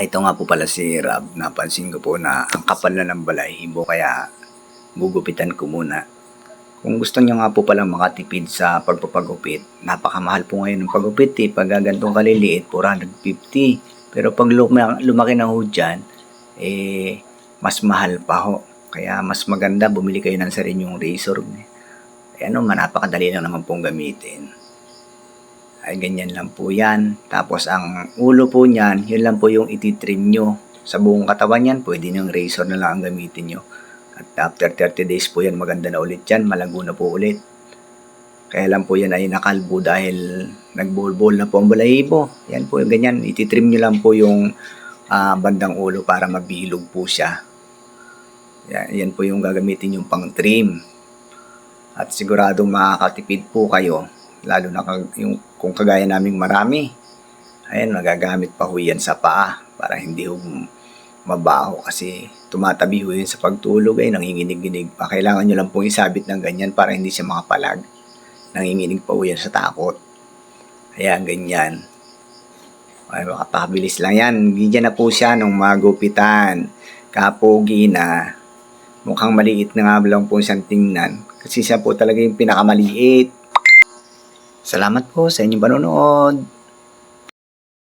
Ito nga po pala si Rob. Napansin ko po na ang kapal na ng balahibo kaya gugupitan ko muna. Kung gusto nyo nga po pala makatipid sa pagpapagupit, napakamahal po ngayon ng pagupit Pag gantong kaliliit, 450. Pero pag lumaki na ho dyan, mas mahal pa ho. Kaya mas maganda bumili kayo ng sarinyong razor. Napakadali lang naman pong gamitin. Ay ganyan lang po yan. Tapos ang ulo po niyan, yun lang po yung ititrim nyo. Sa buong katawan yan, pwede yung razor na lang ang gamitin nyo. At after 30 days po yan, maganda na ulit yan. Malago na po ulit. Kaya lang po yan ay nakalbo dahil nagbulbol na po ang balahibo. Yan po yung ganyan. Ititrim nyo lang po yung bandang ulo para mabilog po siya. Yan po yung gagamitin yung pang trim. At siguradong makakatipid po kayo. Lalo na kung kagaya naming marami. Ayan, magagamit pa ho yan sa paa para hindi ho mabaho kasi tumatabi ho yun sa pagtulog nanginginig-ginig pa. Kailangan nyo lang pong isabit ng ganyan para hindi siya makapalag. Nanginginig pa ho yan sa takot. Ayan, ganyan. Ay, makapabilis lang yan. Ganyan na po siya nung magupitan. Kapogi na. Mukhang maliit na nga lang po siyang tingnan. Kasi siya po talaga yung pinakamaliit. Salamat po sa inyong panonood.